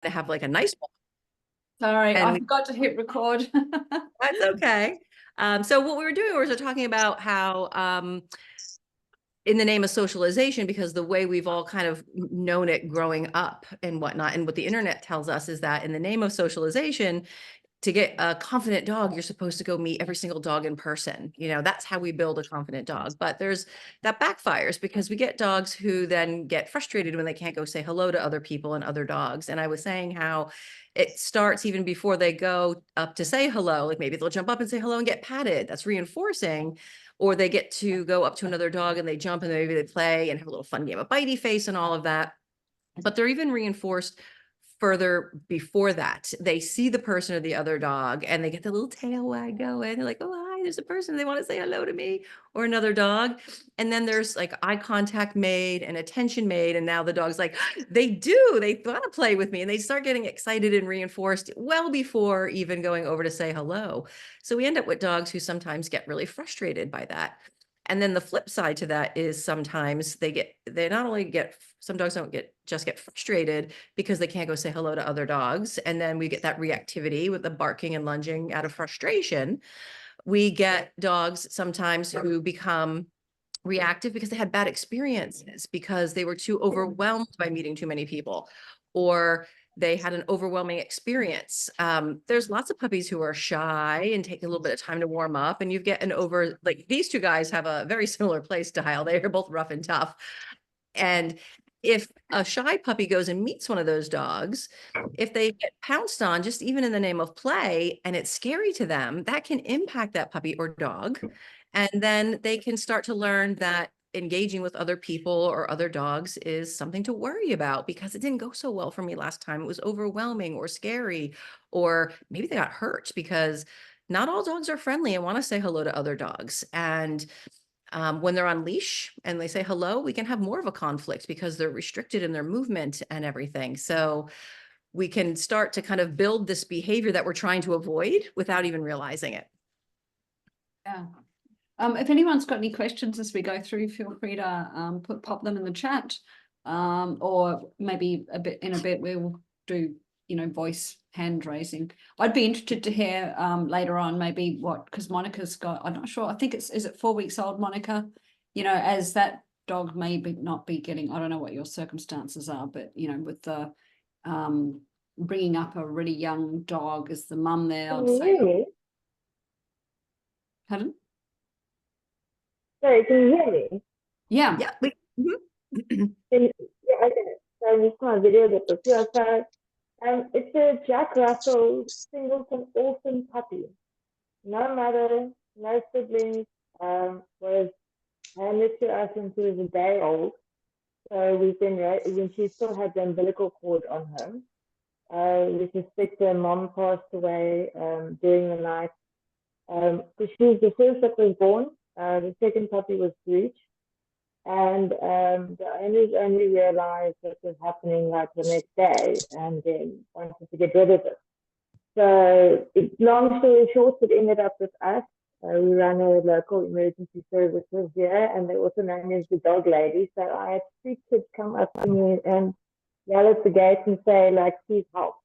to have like a nice one. Sorry, I And forgot to hit record. that's okay. So what we were doing was we're talking about how in the name of socialization, because the way we've all kind of known it growing up and whatnot, and what the internet tells us is that in the name of socialization, to get a confident dog, you're supposed to go meet every single dog in person. You know, that's how we build a confident dog. But there's that backfires because we get dogs who then get frustrated when they can't go say hello to other people and other dogs. And I was saying how it starts even before they go up to say hello. Like maybe they'll jump up and say hello and get patted. That's reinforcing. Or they get to go up to another dog and they jump and maybe they play and have a little fun game of bitey face and all of that. But they're even reinforced further before that. They see the person or the other dog and they get the little tail wag going. They're like, oh, hi, there's a person. They want to say hello to me or another dog. And then there's like eye contact made and attention made. And now the dog's like, they want to play with me. And they start getting excited and reinforced well before even going over to say hello. So we end up with dogs who sometimes get really frustrated by that. And then the flip side to that is sometimes they not only get, some dogs don't just get frustrated because they can't go say hello to other dogs. And then we get that reactivity with the barking and lunging out of frustration. We get dogs sometimes who become reactive because they had bad experiences, because they were too overwhelmed by meeting too many people, or they had an overwhelming experience. There's lots of puppies who are shy and take a little bit of time to warm up, and you get like these two guys have a very similar play style. They are both rough and tough. And if a shy puppy goes and meets one of those dogs, if they get pounced on, just even in the name of play, and it's scary to them, that can impact that puppy or dog. And then they can start to learn that engaging with other people or other dogs is something to worry about because it didn't go so well for me last time. It was overwhelming or scary, or maybe they got hurt because not all dogs are friendly and want to say hello to other dogs. And when they're on leash and they say hello, we can have more of a conflict because they're restricted in their movement and everything. So we can start to kind of build this behavior that we're trying to avoid without even realizing it. Yeah. If anyone's got any questions as we go through, feel free to pop them in the chat, or maybe in a bit we'll do, voice hand raising. I'd be interested to hear later on maybe because Monica's got, I'm not sure, I think is it 4 weeks old, Monica? As that dog may not be getting, I don't know what your circumstances are, but with the bringing up a really young dog as the mum there, I'd say. Pardon? Sorry, can you hear me? Yeah. Yeah. Yeah, I did. So I just saw a video that was here. So it's a Jack Russell Singleton orphan puppy. No mother, no siblings, was handed to us when she was a day old. So we've been when she still had the umbilical cord on her. We suspect her mom passed away during the night. So she was the first that was born. The second puppy was breech. And the owners only realized what was happening like the next day and then wanted to get rid of it. So long story short, it ended up with us. We run a local emergency services here, and they also known as the dog lady. So I had 3 kids come up to me and yell at the gate and say, like, please help.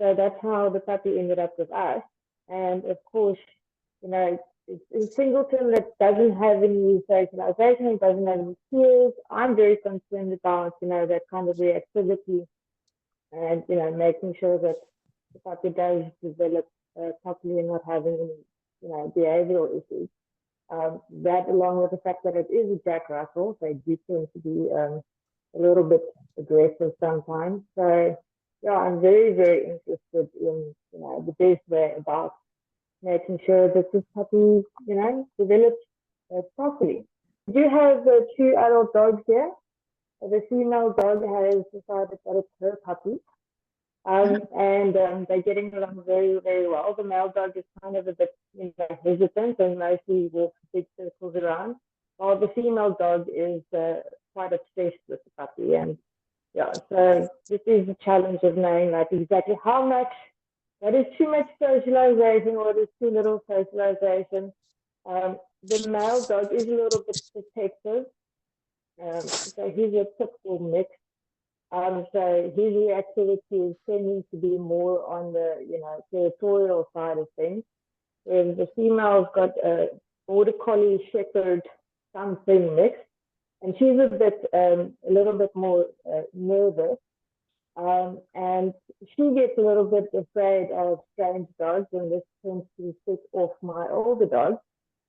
So that's how the puppy ended up with us. And of course, it's in Singleton that doesn't have any socialization, it doesn't have any skills. I'm very concerned about, that kind of reactivity and, making sure that the puppy does develop properly and not having any, behavioral issues. That along with the fact that it is a Jack Russell, they do tend to be a little bit aggressive sometimes. So, yeah, I'm very, very interested in, the best way about making sure that this puppy, develops properly. We do have 2 adult dogs here. The female dog has decided that it's her puppy. And they're getting along very, very well. The male dog is kind of a bit, hesitant and mostly walks big circles around, while the female dog is quite obsessed with the puppy. And yeah, so this is the challenge of knowing like exactly how much, what is too much socialization, what is too little socialization. The male dog is a little bit protective. So he's a typical mix. So his reactivity is tending to be more on the, territorial side of things. Whereas the female's got a border collie shepherd something mixed, and she's a little bit more nervous. And she gets a little bit afraid of strange dogs, and this tends to set off my older dogs.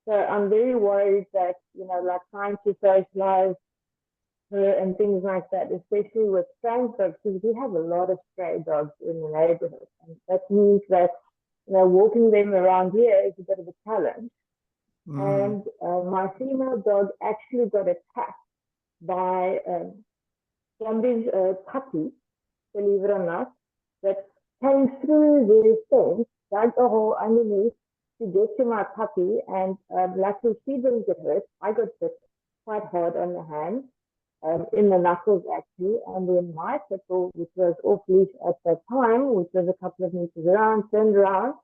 So I'm very worried that, like trying to socialize her and things like that, especially with strange dogs, because we have a lot of stray dogs in the neighborhood. And that means that, walking them around here is a bit of a challenge. And my female dog actually got attacked by somebody's puppy, believe it or not, that came through the fence, dug a hole underneath to get to my puppy, and luckily she didn't get hurt. I got bit quite hard on the hand, in the knuckles actually, and then my pit bull, which was off leash at that time, which was a couple of meters around, turned around,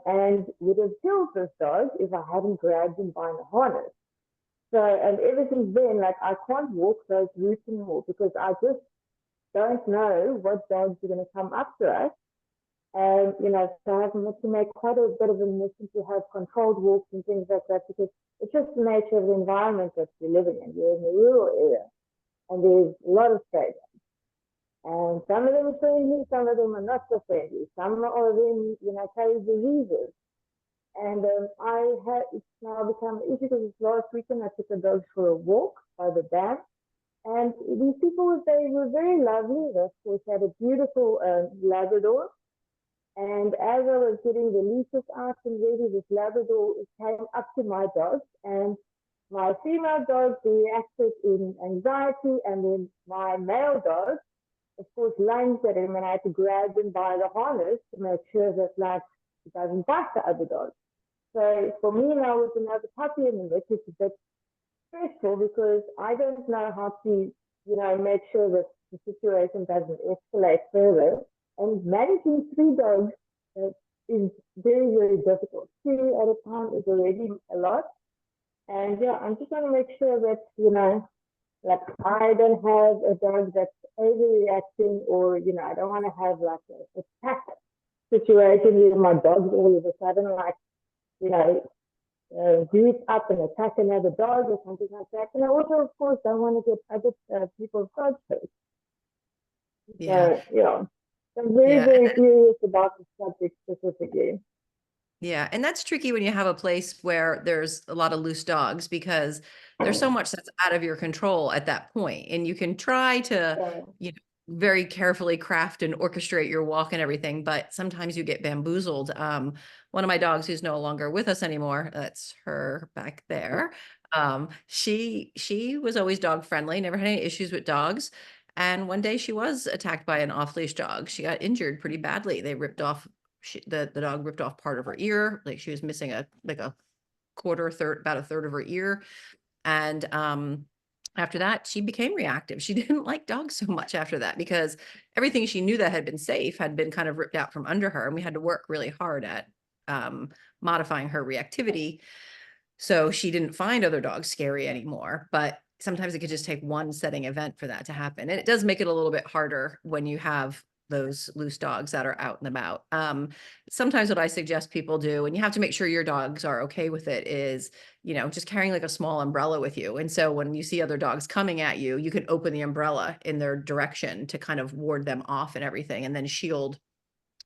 and would have killed this dog if I hadn't grabbed him by the harness. So, and ever since then, like, I can't walk those routes anymore because I just don't know what dogs are going to come up to us. And, so I have to make quite a bit of a mission to have controlled walks and things like that, because it's just the nature of the environment that we're living in. We're in a rural area, and there's a lot of stray dogs. And some of them are friendly, some of them are not so friendly. Some of them, carry diseases. And it's now become easy because last weekend I took the dogs for a walk by the dam. And these people, they were very lovely. They, of course, had a beautiful Labrador. And as I was getting the leashes out and ready, this Labrador came up to my dogs. And my female dog reacted in anxiety. And then my male dog, of course, lunged at him, and I had to grab him by the harness to make sure that, like, it doesn't bite the other dog. So for me now, with another puppy in the mix, it's a bit stressful because I don't know how to, make sure that the situation doesn't escalate further. And managing 3 dogs is very, very difficult. 2 at a time is already a lot. And yeah, I'm just going to make sure that, like, I don't have a dog that's overreacting, or, I don't want to have like a attack situation where my dog's all of a sudden, like, group up and attack another dog or something like that. And I also, of course, don't want to get other people's dogs hurt. Yeah. So, I'm very, very curious about the subject specifically. Yeah. And that's tricky when you have a place where there's a lot of loose dogs, because there's so much that's out of your control at that point. And you can try to, very carefully craft and orchestrate your walk and everything, but sometimes you get bamboozled. One of my dogs, who's no longer with us anymore, that's her back there. She was always dog friendly, never had any issues with dogs. And one day she was attacked by an off-leash dog. She got injured pretty badly. They ripped off, the dog ripped off part of her ear. Like, she was missing a third of her ear. And after that, she became reactive. She didn't like dogs so much after that, because everything she knew that had been safe had been kind of ripped out from under her. And we had to work really hard at modifying her reactivity, so she didn't find other dogs scary anymore. But sometimes it could just take one setting event for that to happen. And it does make it a little bit harder when you have those loose dogs that are out and about. Sometimes what I suggest people do, and you have to make sure your dogs are okay with it, is, just carrying like a small umbrella with you. And so when you see other dogs coming at you, you can open the umbrella in their direction to kind of ward them off and everything, and then shield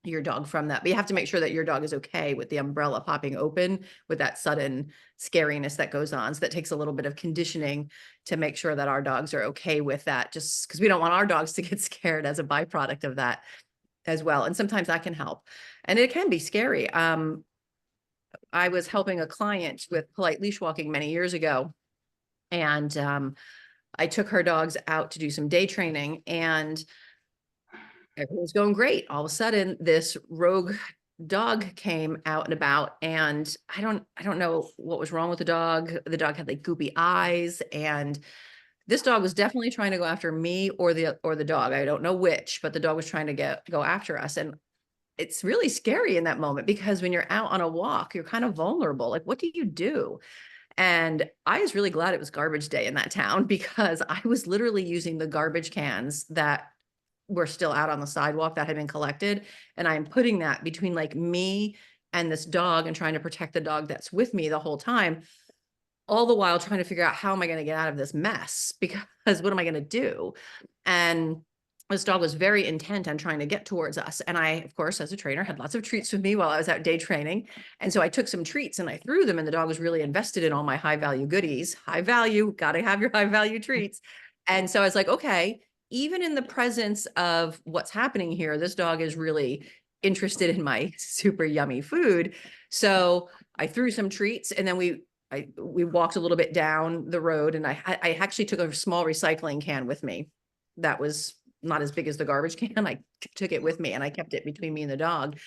your dog from that. But you have to make sure that your dog is okay with the umbrella popping open, with that sudden scariness that goes on. So that takes a little bit of conditioning to make sure that our dogs are okay with that, just because we don't want our dogs to get scared as a byproduct of that as well. And sometimes that can help. And it can be scary. I was helping a client with polite leash walking many years ago. And I took her dogs out to do some day training, and everything was going great. All of a sudden, this rogue dog came out and about, and I don't know what was wrong with the dog. The dog had like goopy eyes, and this dog was definitely trying to go after me or the dog. I don't know which, but the dog was trying to go after us. And it's really scary in that moment, because when you're out on a walk, you're kind of vulnerable. Like, what do you do? And I was really glad it was garbage day in that town because I was literally using the garbage cans that were still out on the sidewalk that had been collected. And I'm putting that between like me and this dog and trying to protect the dog that's with me the whole time, all the while trying to figure out how am I going to get out of this mess, because what am I going to do? And this dog was very intent on trying to get towards us. And I, of course, as a trainer, had lots of treats with me while I was out day training. And so I took some treats and I threw them, and the dog was really invested in all my high value goodies. High value, got to have your high value treats. And so I was like, okay, even in the presence of what's happening here, this dog is really interested in my super yummy food. So I threw some treats, and then we walked a little bit down the road, and I actually took a small recycling can with me that was not as big as the garbage can. I took it with me and I kept it between me and the dog.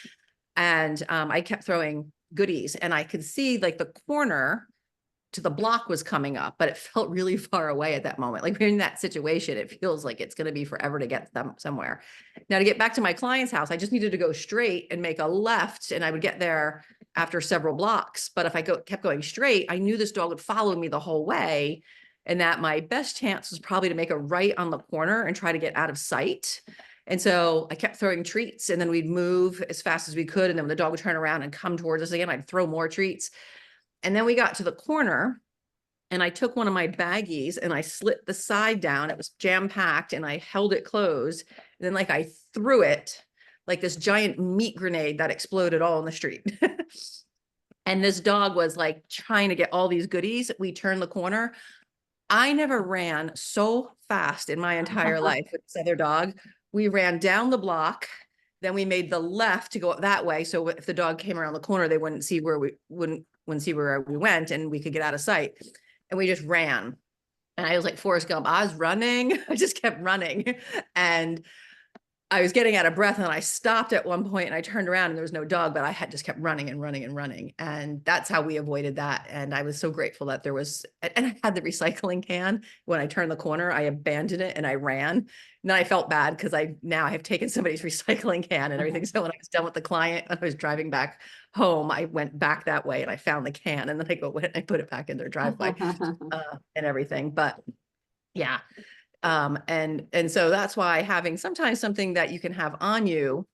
And I kept throwing goodies, and I could see like the corner to the block was coming up, but it felt really far away at that moment. Like we're in that situation, it feels like it's going to be forever to get them somewhere. Now to get back to my client's house, I just needed to go straight and make a left, and I would get there after several blocks. But if I kept going straight, I knew this dog would follow me the whole way, and that my best chance was probably to make a right on the corner and try to get out of sight. And so I kept throwing treats, and then we'd move as fast as we could. And then when the dog would turn around and come towards us again, I'd throw more treats. And then we got to the corner, and I took one of my baggies and I slit the side down. It was jam packed, and I held it closed. And then like I threw it like this giant meat grenade that exploded all in the street. And this dog was like trying to get all these goodies. We turned the corner. I never ran so fast in my entire life with this other dog. We ran down the block, then we made the left to go that way. So if the dog came around the corner, they wouldn't see where we wouldn't see where we went, and we could get out of sight. And we just ran. And I was like Forrest Gump. I was running. I just kept running. And I was getting out of breath, and I stopped at one point, and I turned around and there was no dog, but I had just kept running and running and running. And that's how we avoided that. And I was so grateful that there was, and I had the recycling can. When I turned the corner, I abandoned it and I ran. And then I felt bad because now I have taken somebody's recycling can and everything. So when I was done with the client, when I was driving back home, I went back that way and I found the can, and then I put it back in their driveway and everything. But yeah. And so that's why having sometimes something that you can have on you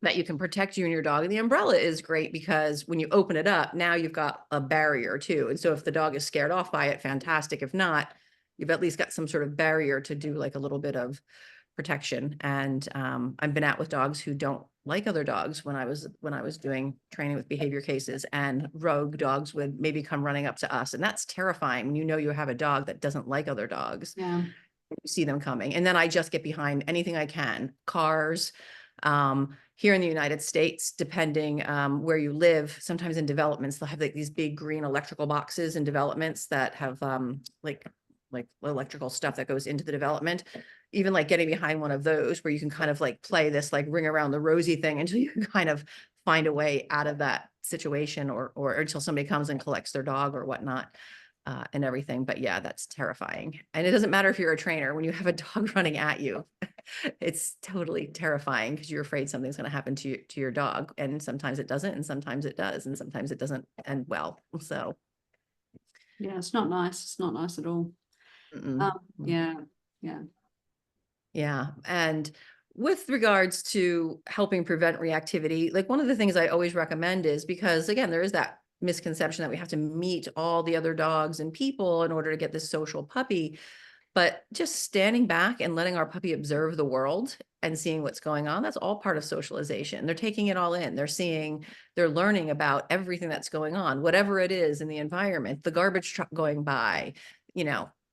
that you can protect you and your dog. And the umbrella is great because when you open it up, now you've got a barrier too. And so if the dog is scared off by it, fantastic. If not, you've at least got some sort of barrier to do like a little bit of protection. And I've been out with dogs who don't like other dogs when I was doing training with behavior cases, and rogue dogs would maybe come running up to us. And that's terrifying when you know you have a dog that doesn't like other dogs. Yeah. You see them coming. And then I just get behind anything I can. Cars, here in the United States, depending where you live, sometimes in developments, they'll have like these big green electrical boxes in developments that have like electrical stuff that goes into the development. Even like getting behind one of those where you can kind of like play this like ring around the rosy thing until you can kind of find a way out of that situation, or until somebody comes and collects their dog or whatnot. And everything. But yeah, that's terrifying. And it doesn't matter if you're a trainer, when you have a dog running at you, it's totally terrifying because you're afraid something's going to happen to your dog. And sometimes it doesn't, and sometimes it does, and sometimes it doesn't end well. So yeah, it's not nice. It's not nice at all. Yeah. Yeah. And with regards to helping prevent reactivity, like one of the things I always recommend is, because again, there is that misconception that we have to meet all the other dogs and people in order to get this social puppy, but just standing back and letting our puppy observe the world and seeing what's going on, that's all part of socialization. They're taking it all in. They're learning about everything that's going on, whatever it is in the environment, the garbage truck going by,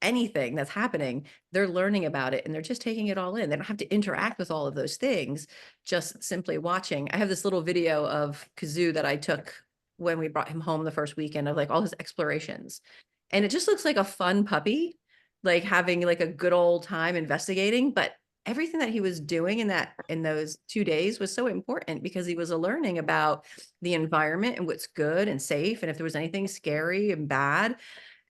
anything that's happening, they're learning about it, and they're just taking it all in. They don't have to interact with all of those things, just simply watching. I have this little video of Kazoo that I took when we brought him home the first weekend, of like all his explorations. And it just looks like a fun puppy, like having like a good old time investigating. But everything that he was doing in those 2 days was so important, because he was learning about the environment and what's good and safe, and if there was anything scary and bad,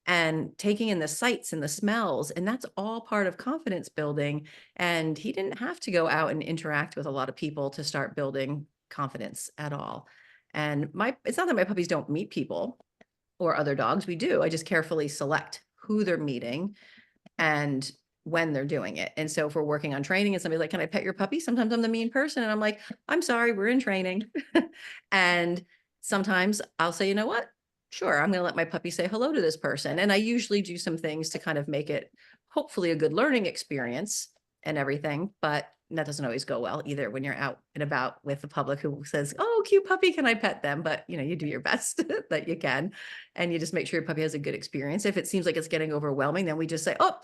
and taking in the sights and the smells. And that's all part of confidence building. And he didn't have to go out and interact with a lot of people to start building confidence at all. And it's not that my puppies don't meet people. or other dogs, we do. I just carefully select who they're meeting and when they're doing it. And so if we're working on training and somebody's like, can I pet your puppy? Sometimes I'm the mean person and I'm like, I'm sorry, we're in training. And sometimes I'll say, you know what? Sure, I'm going to let my puppy say hello to this person. And I usually do some things to kind of make it hopefully a good learning experience and everything. But that doesn't always go well either when you're out and about with the public who says, oh, cute puppy, can I pet them? But you do your best that you can. And you just make sure your puppy has a good experience. If it seems like it's getting overwhelming, then we just say, oh,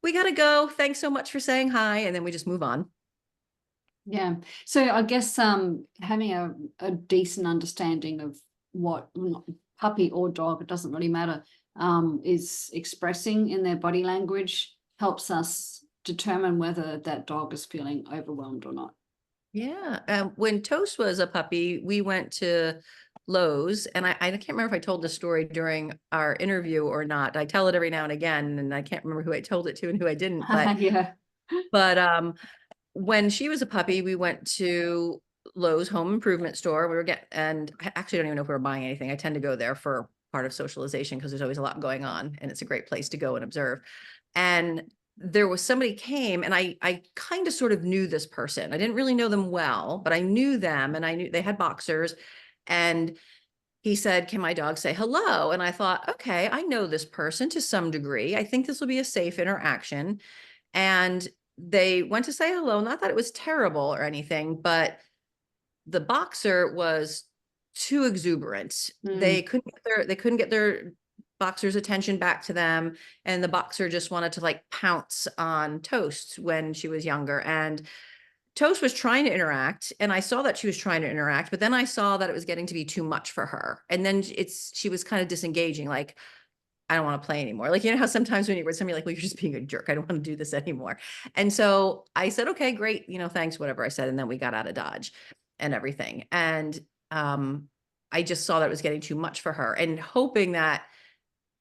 we got to go. Thanks so much for saying hi. And then we just move on. Yeah. So I guess having a decent understanding of what puppy or dog, it doesn't really matter, is expressing in their body language helps us determine whether that dog is feeling overwhelmed or not. Yeah. When Toast was a puppy, we went to Lowe's, and I can't remember if I told the story during our interview or not. I tell it every now and again, and I can't remember who I told it to and who I didn't. Yeah. But when she was a puppy, we went to Lowe's home improvement store. And I actually don't even know if we were buying anything. I tend to go there for part of socialization because there's always a lot going on, and it's a great place to go and observe. And there was somebody came, and I kind of sort of knew this person. I didn't really know them well, but I knew them, and I knew they had boxers. And he said, can my dog say hello? And I thought, okay, I know this person to some degree. I think this will be a safe interaction. And they went to say hello. Not that it was terrible or anything, but the boxer was too exuberant. They couldn't get their boxer's attention back to them. And the boxer just wanted to like pounce on Toast when she was younger. And Toast was trying to interact, and I saw that she was trying to interact, but then I saw that it was getting to be too much for her. And then she was kind of disengaging, like, I don't want to play anymore. Like, how sometimes when you're with somebody like, well, you're just being a jerk. I don't want to do this anymore. And so I said, okay, great. Thanks, whatever I said. And then we got out of Dodge and everything. And I just saw that it was getting too much for her, and hoping that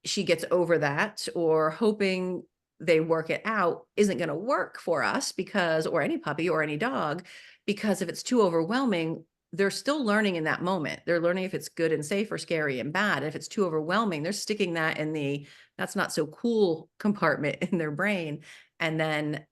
she gets over that, or hoping they work it out, isn't going to work for us, or any puppy or any dog, because if it's too overwhelming, they're still learning in that moment. They're learning if it's good and safe or scary and bad. If it's too overwhelming, they're sticking that in the that's not so cool compartment in their brain. And then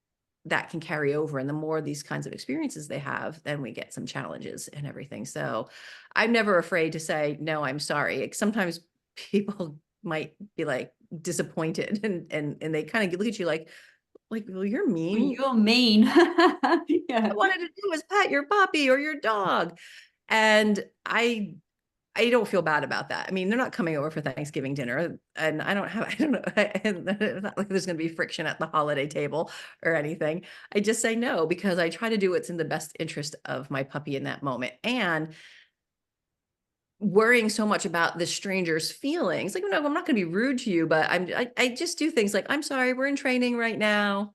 that can carry over. And the more these kinds of experiences they have, then we get some challenges and everything. So I'm never afraid to say, no, I'm sorry. Sometimes people might be like disappointed, and they kind of look at you like, well, you're mean. You're mean. I wanted to do was pet your puppy or your dog. And I don't feel bad about that. I mean, they're not coming over for Thanksgiving dinner, and I don't know. It's not like there's going to be friction at the holiday table or anything. I just say no, because I try to do what's in the best interest of my puppy in that moment. And worrying so much about the stranger's feelings, like, no, I'm not going to be rude to you, but I just do things like, I'm sorry, we're in training right now.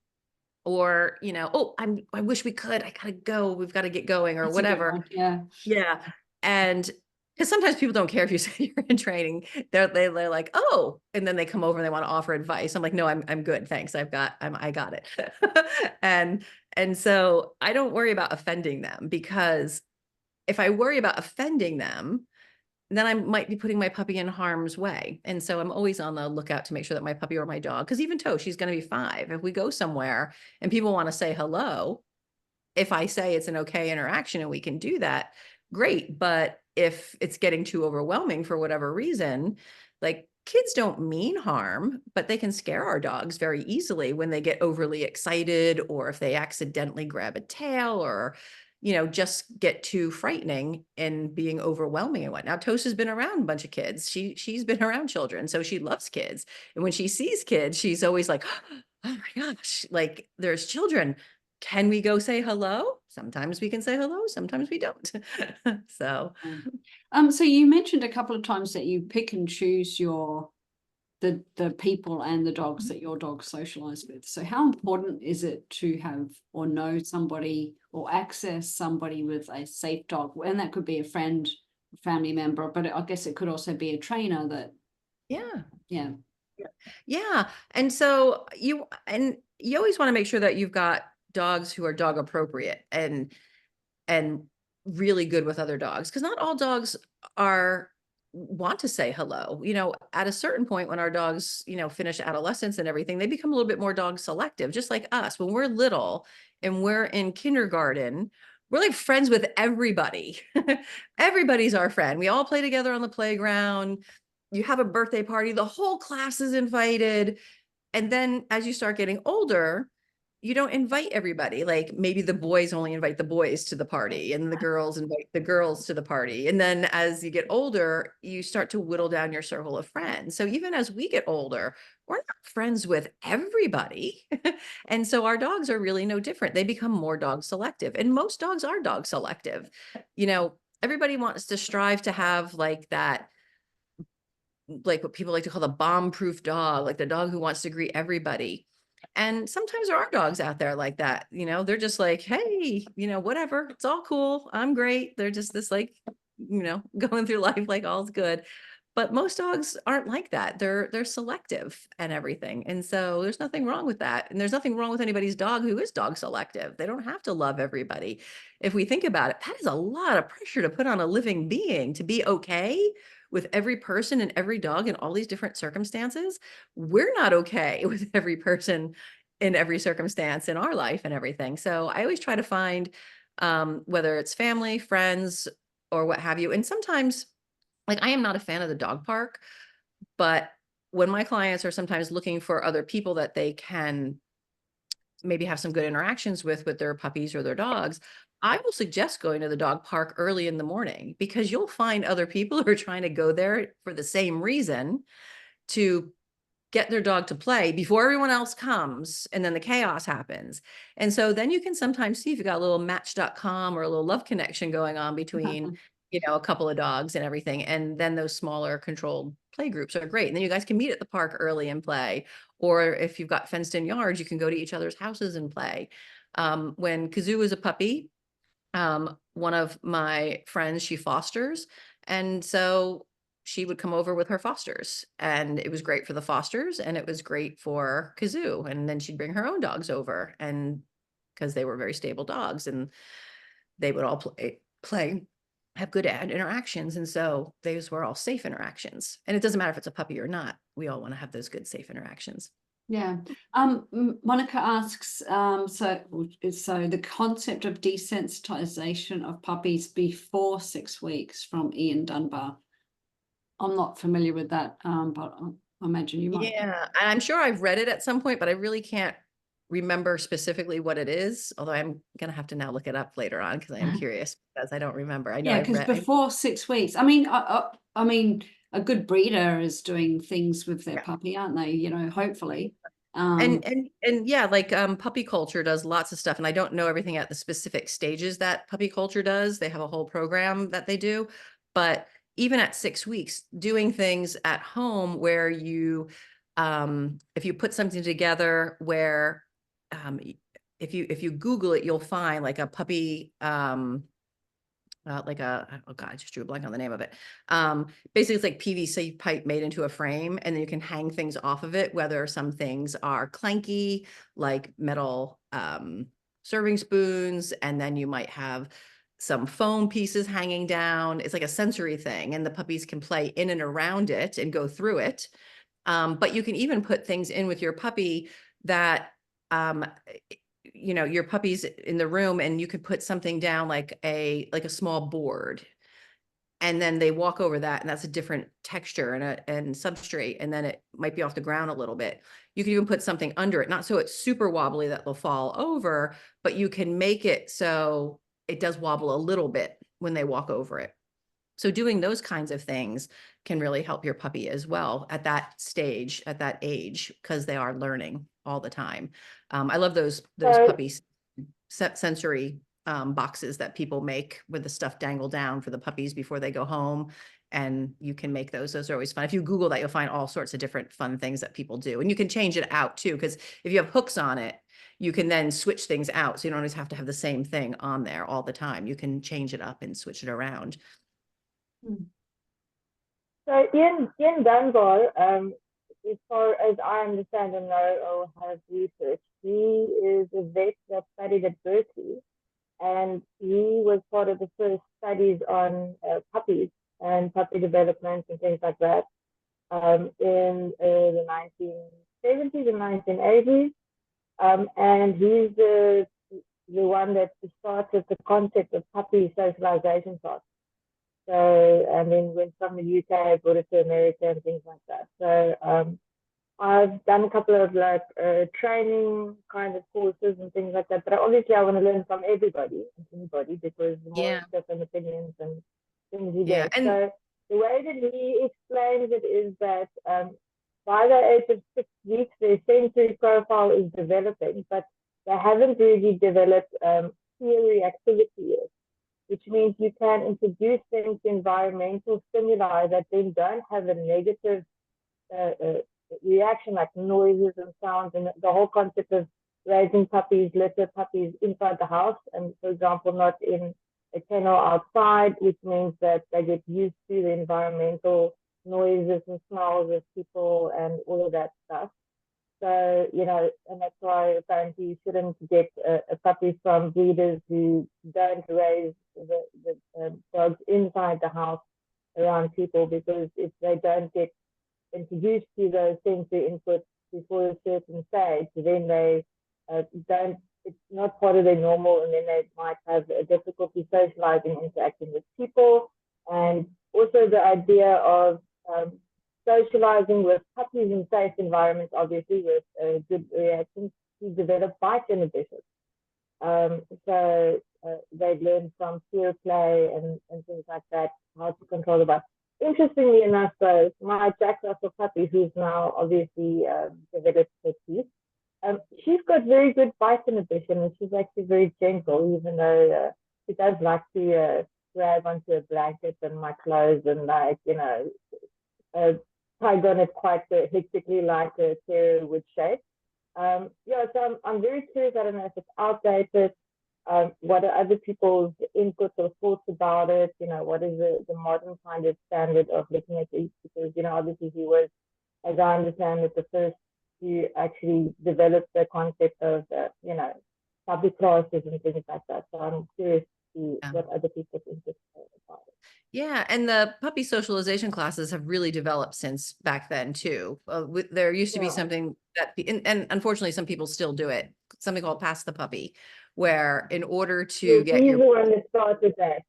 Or, oh, I wish we could, I gotta go, we've got to get going, or That's a good whatever. one. Yeah. Yeah. And because sometimes people don't care if you say you're in training. They're like, oh, and then they come over and they want to offer advice. I'm like, no, I'm good. Thanks. I got it. And so I don't worry about offending them, because if I worry about offending them, then I might be putting my puppy in harm's way. And so I'm always on the lookout to make sure that my puppy or my dog, because even Toe, she's going to be 5. If we go somewhere and people want to say hello, if I say it's an okay interaction and we can do that, great. But if it's getting too overwhelming for whatever reason, like, kids don't mean harm, but they can scare our dogs very easily when they get overly excited, or if they accidentally grab a tail, or just get too frightening and being overwhelming and whatnot. Toast has been around a bunch of kids. She's been around children, so she loves kids. And when she sees kids, she's always like, oh my gosh, like, there's children. Can we go say hello? Sometimes we can say hello, sometimes we don't. So So you mentioned a couple of times that you pick and choose the people and the dogs that your dog socialize with. So how important is it to have or know somebody or access somebody with a safe dog? And that could be a friend, family member, but I guess it could also be a trainer that. yeah. And so you always want to make sure that you've got dogs who are dog appropriate and really good with other dogs, because not all dogs are want to say hello. You know, at a certain point when our dogs, you know, finish adolescence and everything, they become a little bit more dog selective, just like us. When we're little and we're in kindergarten, we're like friends with everybody. Everybody's our friend. We all play together on the playground. You have a birthday party, the whole class is invited. And then as you start getting older, you don't invite everybody. Like maybe the boys only invite the boys to the party and the girls invite the girls to the party. And then as you get older, you start to whittle down your circle of friends. So even as we get older, we're not friends with everybody. And so our dogs are really no different. They become more dog selective, and most dogs are dog selective. You know, everybody wants to strive to have like that, like what people like to call the bomb-proof dog, like the dog who wants to greet everybody. And sometimes there are dogs out there like that, you know, they're just like, hey, you know, whatever, it's all cool, I'm great. They're just this like, you know, going through life like all's good. But most dogs aren't like that. They're selective and everything. And so there's nothing wrong with that. And there's nothing wrong with anybody's dog who is dog selective. They don't have to love everybody. If we think about it, that is a lot of pressure to put on a living being to be okay with every person and every dog in all these different circumstances. We're not okay with every person in every circumstance in our life and everything. So I always try to find, whether it's family, friends, or what have you. And sometimes, like, I am not a fan of the dog park, but when my clients are sometimes looking for other people that they can maybe have some good interactions with their puppies or their dogs, I will suggest going to the dog park early in the morning, because you'll find other people who are trying to go there for the same reason, to get their dog to play before everyone else comes, and then the chaos happens. And so then you can sometimes see if you got a little match.com or a little love connection going on between, you know, a couple of dogs and everything. And then those smaller controlled play groups are great. And then you guys can meet at the park early and play. Or if you've got fenced in yards, you can go to each other's houses and play. When Kazoo was a puppy, one of my friends, she fosters. And so she would come over with her fosters, and it was great for the fosters and it was great for Kazoo. And then she'd bring her own dogs over, and because they were very stable dogs, and they would all play, have good interactions. And so those were all safe interactions. And it doesn't matter if it's a puppy or not. We all want to have those good, safe interactions. Yeah. Monica asks, so the concept of desensitization of puppies before 6 weeks, from Ian Dunbar. I'm not familiar with that, but I imagine you might. Yeah, and I'm sure I've read it at some point, but I really can't remember specifically what it is. Although I'm gonna have to now look it up later on, because I am curious, because I don't remember. I know Yeah, I've because read. before 6 weeks, I mean, I mean, a good breeder is doing things with their Yeah. puppy, aren't they? You know, hopefully. And yeah, like puppy culture does lots of stuff, and I don't know everything at the specific stages that puppy culture does. They have a whole program that they do, but even at 6 weeks, doing things at home where you, if you put something together where, if you Google it, you'll find like a puppy, like oh God, I just drew a blank on the name of it. Basically it's like PVC pipe made into a frame, and then you can hang things off of it, whether some things are clanky, like metal, serving spoons, and then you might have some foam pieces hanging down. It's like a sensory thing, and the puppies can play in and around it and go through it. But you can even put things in with your puppy that, um, you know, your puppy's in the room, and you could put something down like a small board, and then they walk over that, and that's a different texture and substrate, and then it might be off the ground a little bit. You can even put something under it, not so it's super wobbly that they'll fall over, but you can make it so it does wobble a little bit when they walk over it. So doing those kinds of things can really help your puppy as well at that stage, at that age, because they are learning all the time. I love those So, puppy sensory boxes that people make with the stuff dangle down for the puppies before they go home. And you can make those. Those are always fun. If you Google that, you'll find all sorts of different fun things that people do. And you can change it out too, because if you have hooks on it, you can then switch things out. So you don't always have to have the same thing on there all the time. You can change it up and switch it around. so Ian Dunbar, as far as I understand and know or have researched, he is a vet that studied at Berkeley, and he was part of the first studies on puppies and puppy development and things like that in the 1970s and 1980s. And he's the one that started the concept of puppy socialization class. So, and then went from the UK, brought it to America and things like that. So, I've done a couple of like training kind of courses and things like that. But obviously, I want to learn from everybody and anybody because the more Yeah. different opinions and things you Yeah. get. And So the way that he explains it is that by the age of 6 weeks, their sensory profile is developing, but they haven't really developed clear reactivity yet, which means you can introduce them to environmental stimuli that then don't have a negative reaction like noises and sounds, and the whole concept of raising puppies, litter puppies inside the house, and for example, not in a kennel outside, which means that they get used to the environmental noises and smells of people and all of that stuff. So, you know, and that's why apparently you shouldn't get a puppy from breeders who don't raise the dogs inside the house around people, because if they don't get introduced to those sensory inputs before a certain stage, then they don't, it's not part of their normal, and then they might have a difficulty socializing, interacting with people. And also the idea of socializing with puppies in safe environments, obviously with good reactions, to develop bite inhibition. So they've learned from peer play and things like that, how to control the bite. Interestingly enough, though, my Jack Russell puppy, who's now obviously developed her teeth, she's got very good bite inhibition, and she's actually very gentle, even though she does like to grab onto a blanket and my clothes and, like, you know, tug on it quite hectically, like a terrier would shake. Yeah, so I'm very curious. I don't know if it's outdated. What are other people's inputs or thoughts about it? You know, what is the modern kind of standard of looking at these? Because, you know, obviously he was, as I understand it, the first to actually develop the concept of, you know, public classes and things like that. So I'm curious to see what other people think about it. yeah, and the puppy socialization classes have really developed since back then too. There used to be Yeah. something that, and unfortunately, some people still do it, something called pass the puppy, where in order to Yes, get he's your, the one that started that.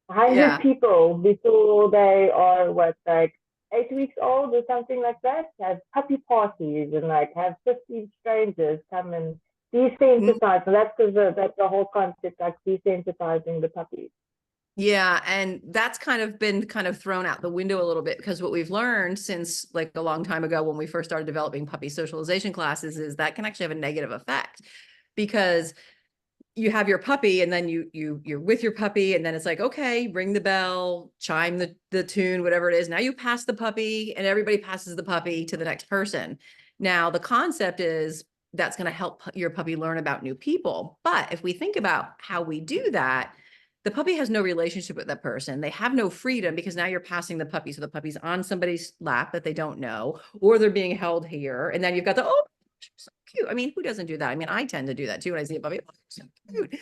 100 yeah, people before they are what, like 8 weeks old or something like that, have puppy parties and like have 50 strangers come and desensitize. So that's because that's the whole concept, like desensitizing the puppies. yeah, and that's kind of been kind of thrown out the window a little bit, because what we've learned since like a long time ago when we first started developing puppy socialization classes is that can actually have a negative effect, because you have your puppy and then you're with your puppy, and then it's like, okay, ring the bell, chime the tune, whatever it is. Now you pass the puppy, and everybody passes the puppy to the next person. Now the concept is that's going to help your puppy learn about new people. But if we think about how we do that, the puppy has no relationship with that person. They have no freedom, because now you're passing the puppy. So the puppy's on somebody's lap that they don't know, or they're being held here. And then you've got the, oh, so cute. I mean, who doesn't do that? I mean, I tend to do that too when I see a puppy. Oh, so cute.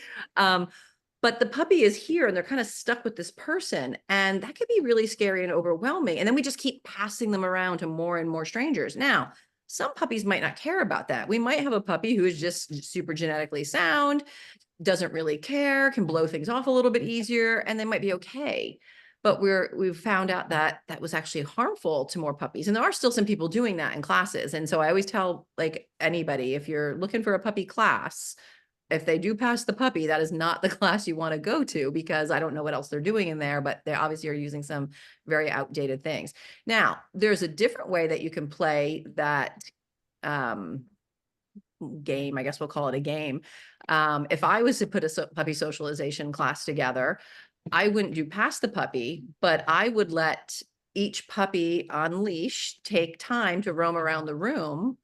But the puppy is here and they're kind of stuck with this person. And that could be really scary and overwhelming. And then we just keep passing them around to more and more strangers. Now, some puppies might not care about that. We might have a puppy who is just super genetically sound, doesn't really care, can blow things off a little bit easier, and they might be okay. But we've found out that that was actually harmful to more puppies. And there are still some people doing that in classes. And so I always tell like anybody, if you're looking for a puppy class, if they do pass the puppy, that is not the class you want to go to, because I don't know what else they're doing in there, but they obviously are using some very outdated things. Now, there's a different way that you can play that game. I guess we'll call it a game. If I was to put a puppy socialization class together, I wouldn't do pass the puppy, but I would let each puppy on leash take time to roam around the room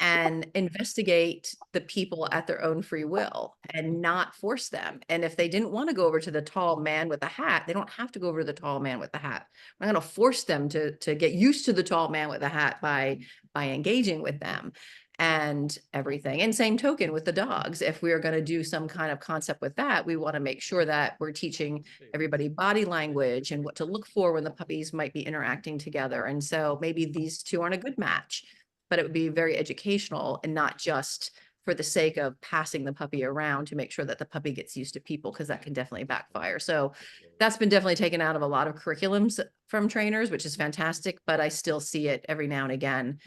and investigate the people at their own free will and not force them. And if they didn't want to go over to the tall man with the hat, they don't have to go over to the tall man with the hat. I'm not going to force them to get used to the tall man with the hat by engaging with them. and everything. And same token with the dogs. If we are going to do some kind of concept with that, we want to make sure that we're teaching everybody body language and what to look for when the puppies might be interacting together. And so maybe these two aren't a good match, but it would be very educational and not just for the sake of passing the puppy around to make sure that the puppy gets used to people, because that can definitely backfire. So that's been definitely taken out of a lot of curriculums from trainers, which is fantastic, but I still see it every now and again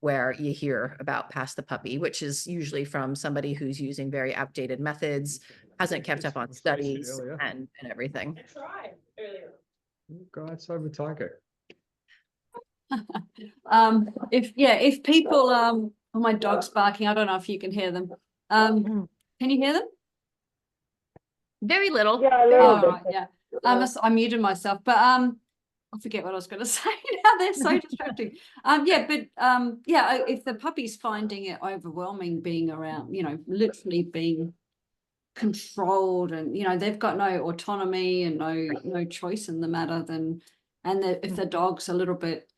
where you hear about pass the puppy, which is usually from somebody who's using very outdated methods, hasn't kept up on studies and everything. I tried earlier. Go outside with Tiger. If people, oh, my dog's barking. I don't know if you can hear them. Can you hear them? Very little. Yeah, a Oh, little bit. right, yeah. I muted myself, but I forget what I was going to say now. They're so distracting. If the puppy's finding it overwhelming being around, literally being controlled, and they've got no autonomy and no choice in the matter, then if the dog's a little bit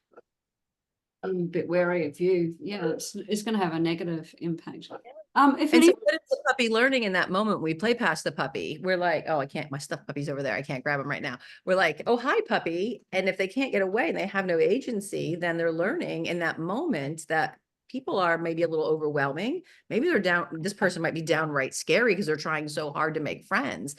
wary of you, it's going to have a negative impact. If And any, so what is the puppy learning in that moment? We play past the puppy. We're like, oh, I can't, my stuffed puppy's over there. I can't grab him right now. We're like, oh, hi, puppy. And if they can't get away and they have no agency, then they're learning in that moment that people are maybe a little overwhelming. Maybe they're down, this person might be downright scary because they're trying so hard to make friends.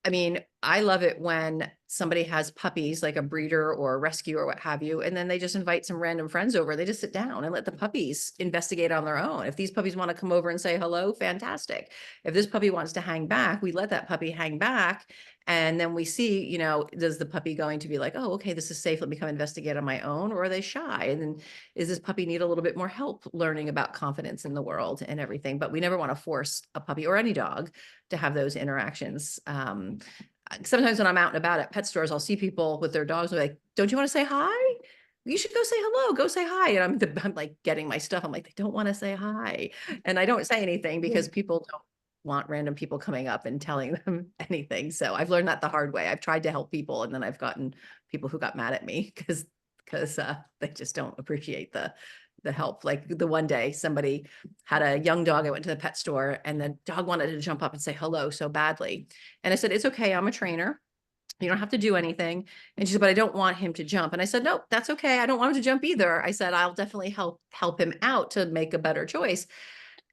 I mean, I love it when somebody has puppies, like a breeder or a rescue or what have you, and then they just invite some random friends over. They just sit down and let the puppies investigate on their own. If these puppies want to come over and say hello, fantastic. If this puppy wants to hang back, we let that puppy hang back. And then we see, does the puppy going to be like, oh, okay, this is safe. Let me come investigate on my own, or are they shy? And then is this puppy need a little bit more help learning about confidence in the world and everything? But we never want to force a puppy or any dog to have those interactions. Sometimes when I'm out and about at pet stores, I'll see people with their dogs like, don't you want to say hi? You should go say hello, go say hi. And I'm like getting my stuff. I'm like, they don't want to say hi. And I don't say anything because people don't want random people coming up and telling them anything. So I've learned that the hard way. I've tried to help people, and then I've gotten people who got mad at me because they just don't appreciate the help. Like the one day somebody had a young dog. I went to the pet store and the dog wanted to jump up and say hello so badly. And I said, it's okay. I'm a trainer. You don't have to do anything. And she said, but I don't want him to jump. And I said, no, that's okay. I don't want him to jump either. I said, I'll definitely help him out to make a better choice.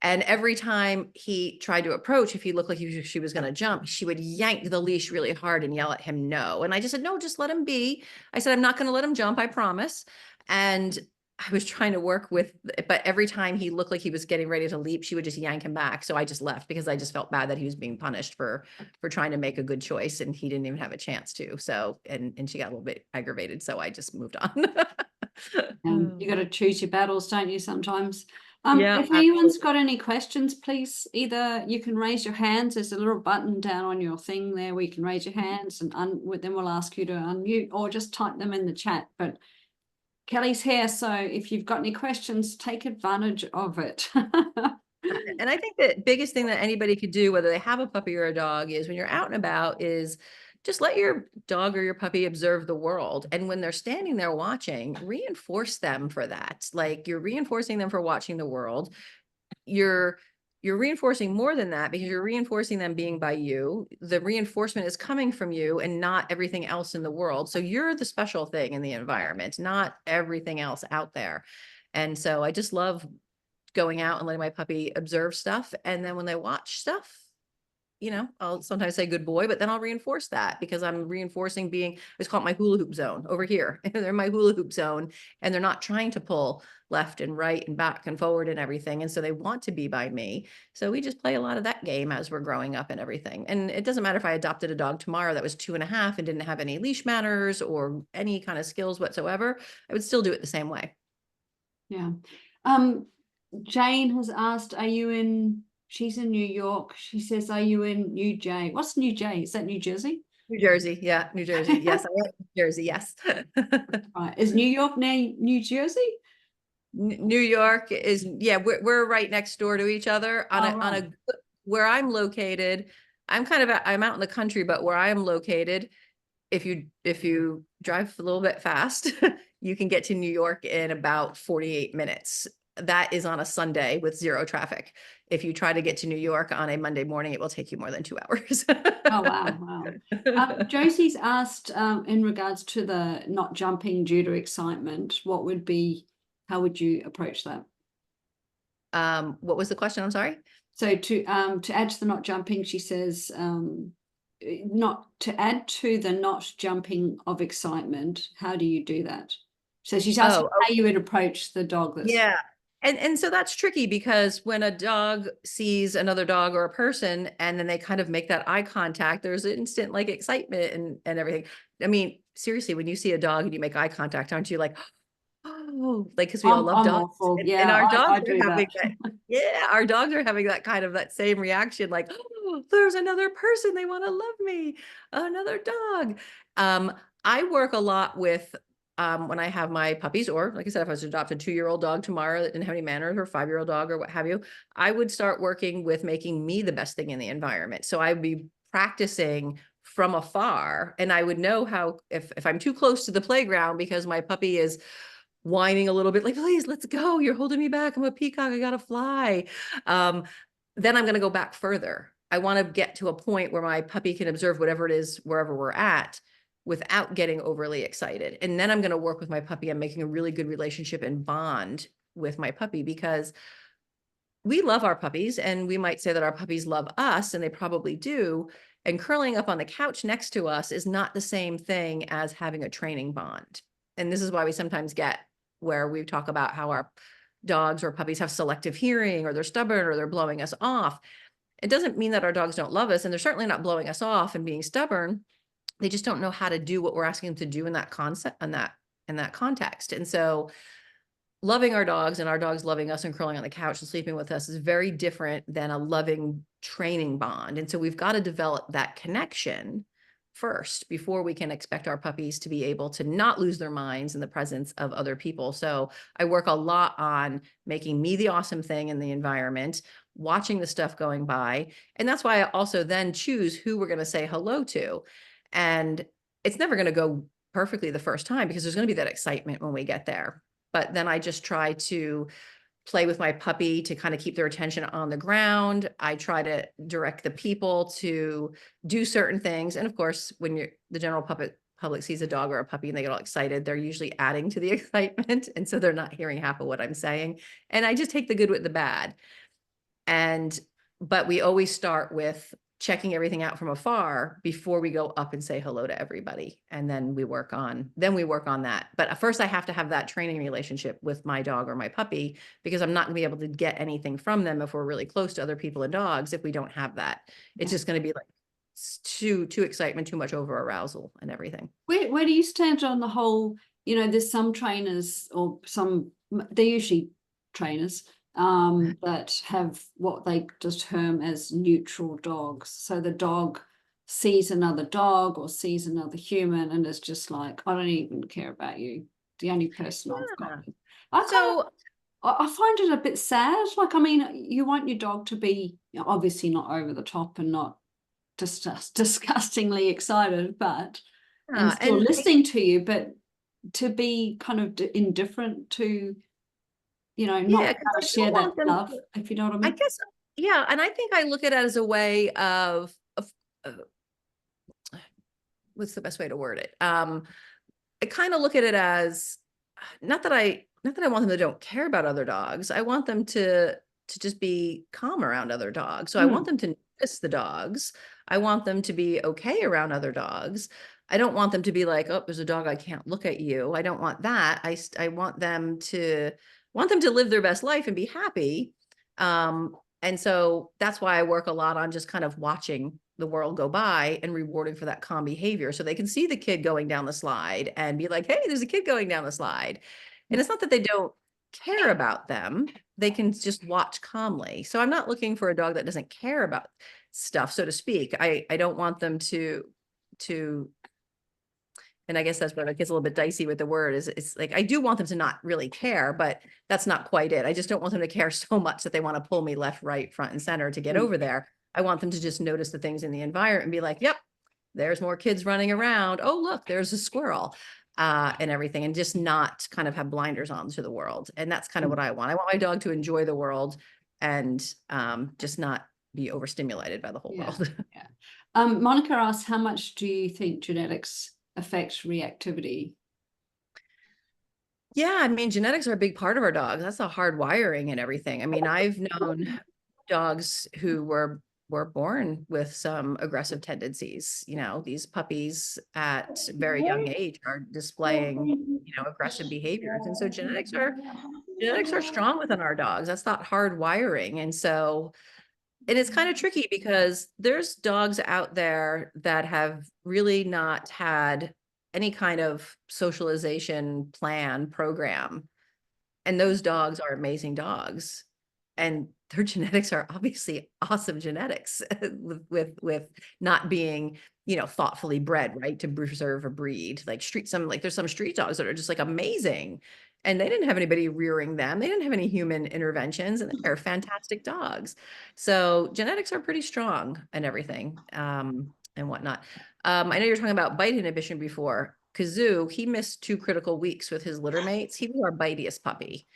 And every time he tried to approach, if he looked like she was going to jump, she would yank the leash really hard and yell at him, no. And I just said, no, just let him be. I said, I'm not going to let him jump. I promise. And I was trying to work with, but every time he looked like he was getting ready to leap, she would just yank him back. So I just left because I just felt bad that he was being punished for trying to make a good choice, and he didn't even have a chance to. So, and she got a little bit aggravated. So I just moved on. you got to choose your battles, don't you, sometimes? Yeah, if anyone's got any questions, please, either you can raise your hands. There's a little button down on your thing there where you can raise your hands, and then we'll ask you to unmute, or just type them in the chat. But Kelly's here, so if you've got any questions, take advantage of it. And I think the biggest thing that anybody could do, whether they have a puppy or a dog, is when you're out and about, is just let your dog or your puppy observe the world. And when they're standing there watching, reinforce them for that. Like, you're reinforcing them for watching the world. You're reinforcing more than that, because you're reinforcing them being by you. The reinforcement is coming from you and not everything else in the world. So you're the special thing in the environment, not everything else out there. And so I just love going out and letting my puppy observe stuff. And then when they watch stuff, I'll sometimes say good boy, but then I'll reinforce that, because I'm reinforcing being, it's called my hula hoop zone over here. And they're in my hula hoop zone, and they're not trying to pull left and right and back and forward and everything. And so they want to be by me. So we just play a lot of that game as we're growing up and everything. And it doesn't matter if I adopted a dog tomorrow that was 2.5 and didn't have any leash manners or any kind of skills whatsoever, I would still do it the same way. Yeah. Jane has asked, she's in New York. She says, are you in New Jay? What's New Jay? Is that New Jersey? New Jersey. Yeah. New Jersey. Yes. I am in New Jersey. Yes. Right. Is New York near New Jersey? New York is, yeah, we're right next door to each other on where I'm located. I'm out in the country, but where I am located, if you drive a little bit fast, you can get to New York in about 48 minutes. that is on a Sunday with zero traffic. If you try to get to New York on a Monday morning, it will take you more than 2 hours. Oh, wow. Josie's asked, in regards to the not jumping due to excitement, how would you approach that? What was the question? I'm sorry. So to add to the not jumping, she says, not to add to the not jumping of excitement, how do you do that? So she's asking how you would approach the dog that's yeah. And so that's tricky, because when a dog sees another dog or a person and then they kind of make that eye contact, there's instant like excitement and everything. I mean, seriously, when you see a dog and you make eye contact, aren't you like, oh, like, because we all love I'm dogs. awful. And Yeah, our I dogs do are having that. yeah, our dogs are having that kind of that same reaction, like, oh, there's another person, they want to love me, another dog. I work a lot with when I have my puppies, or like I said, if I was to adopt a 2-year-old dog tomorrow that didn't have any manners, or a 5-year-old dog or what have you, I would start working with making me the best thing in the environment. So I'd be practicing from afar, and I would know how, if I'm too close to the playground because my puppy is whining a little bit, like, please, let's go, you're holding me back, I'm a peacock, I gotta fly. Then I'm gonna go back further. I want to get to a point where my puppy can observe whatever it is, wherever we're at, without getting overly excited. And then I'm going to work with my puppy on making a really good relationship and bond with my puppy, because we love our puppies, and we might say that our puppies love us, and they probably do. And curling up on the couch next to us is not the same thing as having a training bond. And this is why we sometimes get where we talk about how our dogs or puppies have selective hearing, or they're stubborn, or they're blowing us off. It doesn't mean that our dogs don't love us, and they're certainly not blowing us off and being stubborn. They just don't know how to do what we're asking them to do in that concept, in that context. And so loving our dogs and our dogs loving us and curling on the couch and sleeping with us is very different than a loving training bond. And so we've got to develop that connection first before we can expect our puppies to be able to not lose their minds in the presence of other people. So I work a lot on making me the awesome thing in the environment, watching the stuff going by. And that's why I also then choose who we're going to say hello to. And it's never going to go perfectly the first time, because there's going to be that excitement when we get there. But then I just try to play with my puppy to kind of keep their attention on the ground. I try to direct the people to do certain things. And of course, when the general public sees a dog or a puppy and they get all excited, they're usually adding to the excitement. And so they're not hearing half of what I'm saying. And I just take the good with the bad. But we always start with checking everything out from afar before we go up and say hello to everybody. And then we work on that. But first I have to have that training relationship with my dog or my puppy, because I'm not gonna be able to get anything from them if we're really close to other people and dogs. If we don't have that, it's just going to be like too excitement, too much over arousal and everything. Where do you stand on the whole, there's some trainers, or they're usually trainers, that have what they just term as neutral dogs. So the dog sees another dog or sees another human and is just like, I don't even care about you. The only person I've got. I find it a bit sad. Like, I mean, you want your dog to be obviously not over the top and not just disgustingly excited, but and still listening to you, but to be kind of indifferent to, not share that love, if you know what I mean. I guess, yeah. And I think I look at it as a way of what's the best way to word it? I kind of look at it as not that I want them to don't care about other dogs. I want them to just be calm around other dogs. So I want them to notice the dogs. I want them to be okay around other dogs. I don't want them to be like, oh, there's a dog, I can't look at you. I don't want that. I want them to live their best life and be happy. And so that's why I work a lot on just kind of watching the world go by and rewarding for that calm behavior, so they can see the kid going down the slide and be like, hey, there's a kid going down the slide. And it's not that they don't care about them. They can just watch calmly. So I'm not looking for a dog that doesn't care about stuff, so to speak. I don't want them to, and I guess that's where it gets a little bit dicey with the word, is it's like, I do want them to not really care, but that's not quite it. I just don't want them to care so much that they want to pull me left, right, front, and center to get over there. I want them to just notice the things in the environment and be like, yep, there's more kids running around. Oh, look, there's a squirrel. and everything, and just not kind of have blinders on to the world. And that's kind of what I want. I want my dog to enjoy the world and just not be overstimulated by the whole world. Yeah. Monica asks, how much do you think genetics affect reactivity? Yeah, I mean, genetics are a big part of our dogs. That's the hard wiring and everything. I mean, I've known dogs who were born with some aggressive tendencies. You know, these puppies at very young age are displaying, you know, aggressive behaviors. And so genetics are strong within our dogs. That's not hard wiring. And so, and it's kind of tricky because there's dogs out there that have really not had any kind of socialization plan program, and those dogs are amazing dogs, and their genetics are obviously awesome genetics with not being, you know, thoughtfully bred, right, to preserve a breed. Like there's some street dogs that are just like amazing, and they didn't have anybody rearing them, they didn't have any human interventions, and they're fantastic dogs. So genetics are pretty strong and everything, and whatnot. I know you're talking about bite inhibition before. Kazoo, he missed 2 critical weeks with his litter mates. He was our bitiest puppy.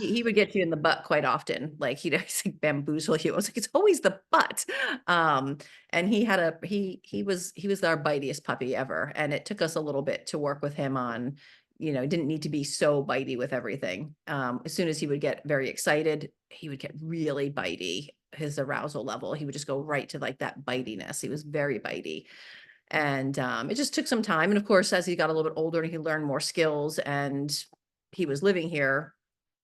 He would get you in the butt quite often. Like he'd always like bamboozle you. I was like, it's always the butt. And he was our bitiest puppy ever. And it took us a little bit to work with him on, you know, didn't need to be so bitey with everything. As soon as he would get very excited, he would get really bitey. His arousal level, he would just go right to like that bitiness. He was very bitey. And it just took some time. And of course, as he got a little bit older and he learned more skills and he was living here,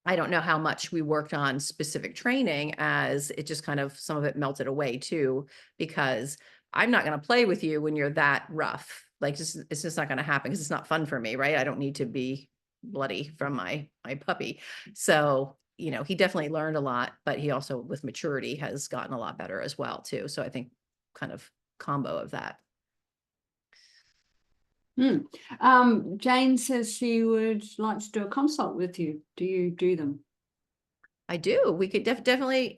I don't know how much we worked on specific training, as it just kind of, some of it melted away too, because I'm not going to play with you when you're that rough. Like it's just not going to happen because it's not fun for me, right? I don't need to be bloody from my puppy. So, you know, he definitely learned a lot, but he also with maturity has gotten a lot better as well too. So I think kind of combo of that. Jane says she would like to do a consult with you. Do you do them? I do. We could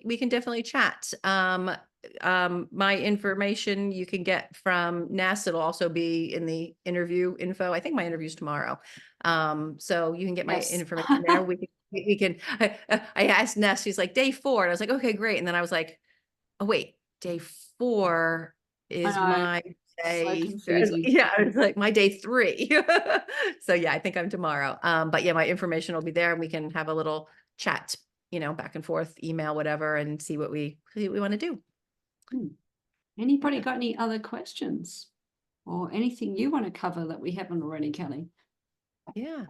we can definitely chat. My information you can get from Ness. It'll also be in the interview info. I think my interview's tomorrow. So you can get my Yes. information there. We can, I asked Ness, she's like, day 4. And I was like, okay, great. And then I was like, oh wait, day 4 is my day. confusing. Yeah, I was like my day 3. So yeah, I think I'm tomorrow. But yeah, my information will be there and we can have a little chat, you know, back and forth, email, whatever, and see what we want to do. Anybody got any other questions or anything you want to cover that we haven't already, Kelly? Yeah.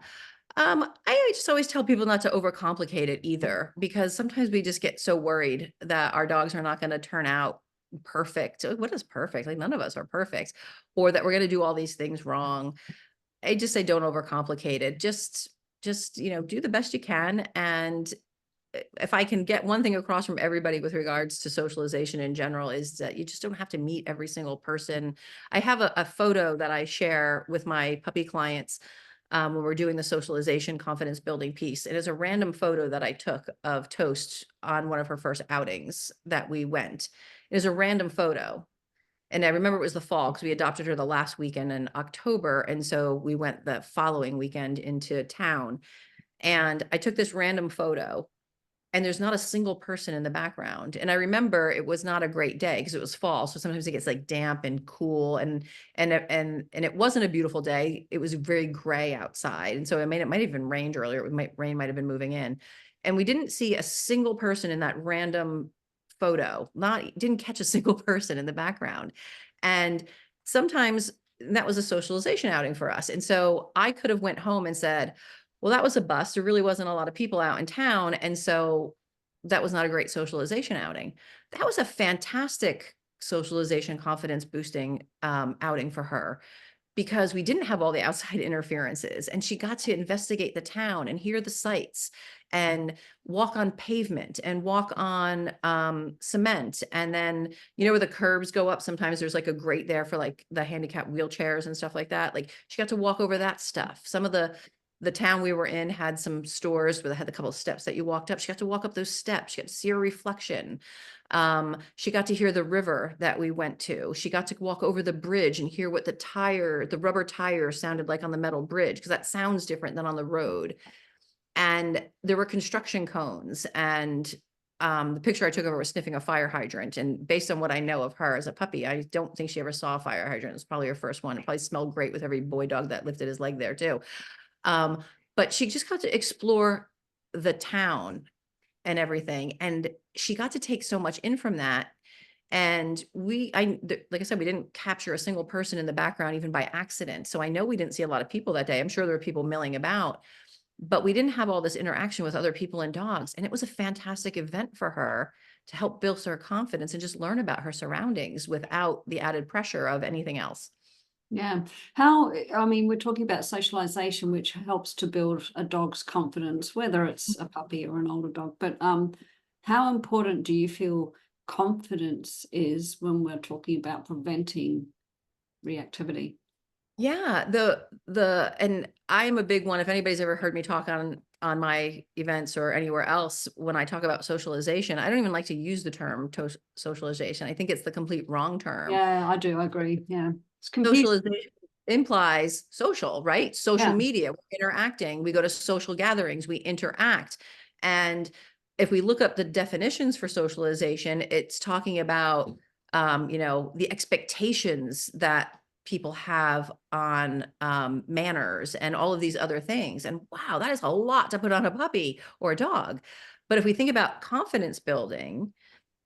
I just always tell people not to overcomplicate it either, because sometimes we just get so worried that our dogs are not going to turn out perfect. What is perfect? Like none of us are perfect, or that we're going to do all these things wrong. I just say don't overcomplicate it. Just, you know, do the best you can. And if I can get one thing across from everybody with regards to socialization in general, is that you just don't have to meet every single person. I have a photo that I share with my puppy clients when we're doing the socialization confidence building piece. It is a random photo that I took of Toast on one of her first outings that we went. It is a random photo. And I remember it was the fall because we adopted her the last weekend in October. And so we went the following weekend into town. And I took this random photo and there's not a single person in the background. And I remember it was not a great day because it was fall. So sometimes it gets like damp and cool and it wasn't a beautiful day. It was very gray outside. And so it might even rained earlier. Rain might have been moving in. And we didn't see a single person in that random photo. Didn't catch a single person in the background. And sometimes that was a socialization outing for us. And so I could have went home and said, well, that was a bust. There really wasn't a lot of people out in town. And so that was not a great socialization outing. That was a fantastic socialization confidence boosting outing for her, because we didn't have all the outside interferences and she got to investigate the town and hear the sights and walk on pavement and walk on cement. And then, you know, where the curbs go up, sometimes there's like a grate there for like the handicapped wheelchairs and stuff like that. Like she got to walk over that stuff. Some of the town we were in had some stores where they had a couple of steps that you walked up. She got to walk up those steps. She got to see her reflection. She got to hear the river that we went to. She got to walk over the bridge and hear what the rubber tire sounded like on the metal bridge, because that sounds different than on the road. And there were construction cones, and the picture I took of her was sniffing a fire hydrant. And based on what I know of her as a puppy, I don't think she ever saw a fire hydrant. It was probably her first one. It probably smelled great with every boy dog that lifted his leg there too. But she just got to explore the town and everything. And she got to take so much in from that. And like I said, we didn't capture a single person in the background, even by accident. So I know we didn't see a lot of people that day. I'm sure there were people milling about, but we didn't have all this interaction with other people and dogs. And it was a fantastic event for her to help build her confidence and just learn about her surroundings without the added pressure of anything else. Yeah. I mean, we're talking about socialization, which helps to build a dog's confidence, whether it's a puppy or an older dog. But how important do you feel confidence is when we're talking about preventing reactivity? Yeah, and I'm a big one. If anybody's ever heard me talk on my events or anywhere else, when I talk about socialization, I don't even like to use the term socialization. I think it's the complete wrong term. Yeah, I do. I agree. Yeah. It's confusing. Socialization implies social, right? Social Yeah. media, we're interacting. We go to social gatherings, we interact. And if we look up the definitions for socialization, it's talking about, the expectations that people have on manners and all of these other things. And wow, that is a lot to put on a puppy or a dog. But if we think about confidence building,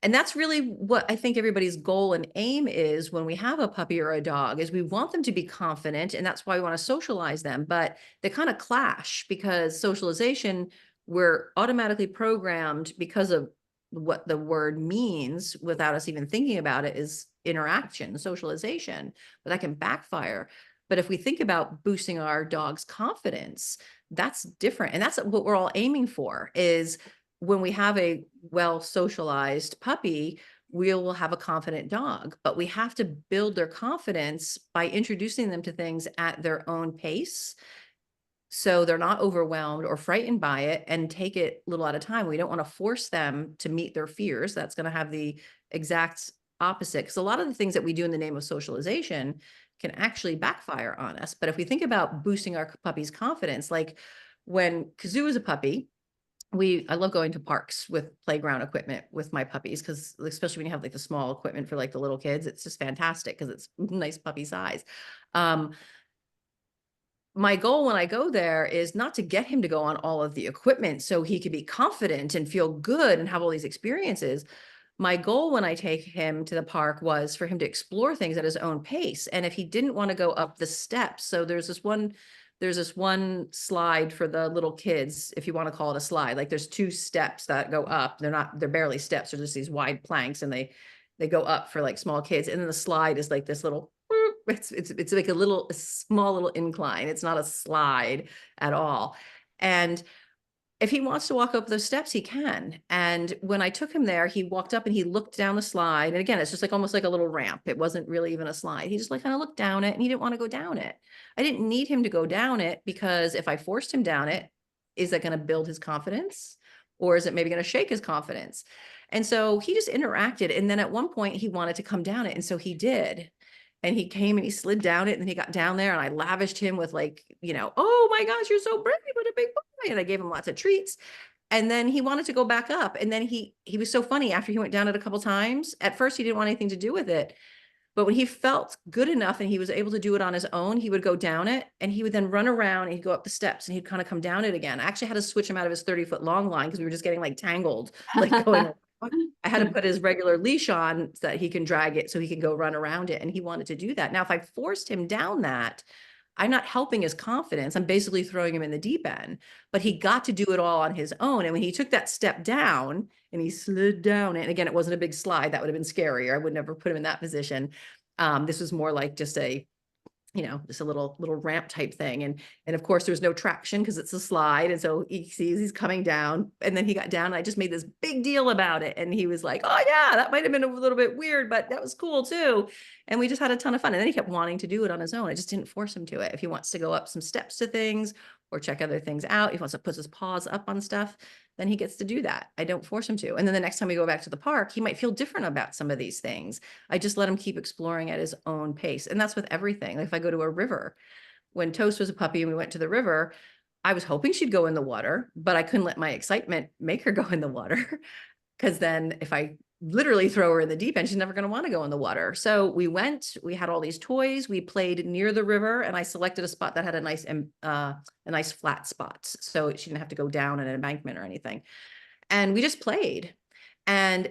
and that's really what I think everybody's goal and aim is when we have a puppy or a dog, is we want them to be confident, and that's why we want to socialize them. But they kind of clash, because socialization, we're automatically programmed because of what the word means without us even thinking about it, is interaction, socialization, but that can backfire. But if we think about boosting our dog's confidence, that's different. And that's what we're all aiming for, is when we have a well socialized puppy, we will have a confident dog. But we have to build their confidence by introducing them to things at their own pace, so they're not overwhelmed or frightened by it, and take it a little at a time. We don't want to force them to meet their fears. That's going to have the exact opposite, because a lot of the things that we do in the name of socialization can actually backfire on us. But if we think about boosting our puppy's confidence, like when Kazoo was a puppy, I love going to parks with playground equipment with my puppies, because especially when you have like the small equipment for like the little kids, it's just fantastic because it's nice puppy size. My goal when I go there is not to get him to go on all of the equipment so he could be confident and feel good and have all these experiences. My goal when I take him to the park was for him to explore things at his own pace. And if he didn't want to go up the steps, so there's this one slide for the little kids, if you want to call it a slide. Like there's 2 steps that go up. They're barely steps. They're just these wide planks, and they go up for like small kids. And then the slide is like this little, it's like a small little incline. It's not a slide at all. And if he wants to walk up those steps, he can. And when I took him there, he walked up and he looked down the slide. And again, it's just like almost like a little ramp. It wasn't really even a slide. He just like kind of looked down it, and he didn't want to go down it. I didn't need him to go down it, because if I forced him down it, is that going to build his confidence, or is it maybe going to shake his confidence? And so he just interacted. And then at one point he wanted to come down it. And so he did. And he came and he slid down it, and then he got down there, and I lavished him with like, oh my gosh, you're so brave, what a big boy. And I gave him lots of treats. And then he wanted to go back up. And then he was so funny. After he went down it a couple times, at first he didn't want anything to do with it. But when he felt good enough and he was able to do it on his own, he would go down it, and he would then run around and he'd go up the steps, and he'd kind of come down it again. I actually had to switch him out of his 30-foot long line, because we were just getting like tangled, like going. I had to put his regular leash on so that he can drag it so he can go run around it. And he wanted to do that. Now, if I forced him down that, I'm not helping his confidence. I'm basically throwing him in the deep end. But he got to do it all on his own. And when he took that step down and he slid down it, and again, it wasn't a big slide, that would have been scarier. I would never put him in that position. This was more like just a little ramp type thing. And of course there's no traction because it's a slide. And so he sees he's coming down, and then he got down, and I just made this big deal about it. And he was like, oh yeah, that might've been a little bit weird, but that was cool too. And we just had a ton of fun. And then he kept wanting to do it on his own. I just didn't force him to it. If he wants to go up some steps to things or check other things out, he wants to put his paws up on stuff, then he gets to do that. I don't force him to. And then the next time we go back to the park, he might feel different about some of these things. I just let him keep exploring at his own pace. And that's with everything. Like if I go to a river, when Toast was a puppy and we went to the river, I was hoping she'd go in the water, but I couldn't let my excitement make her go in the water. Because then if I literally throw her in the deep end, she's never going to want to go in the water. So we went, we had all these toys, we played near the river, and I selected a spot that had a nice flat spot. So she didn't have to go down an embankment or anything. And we just played. And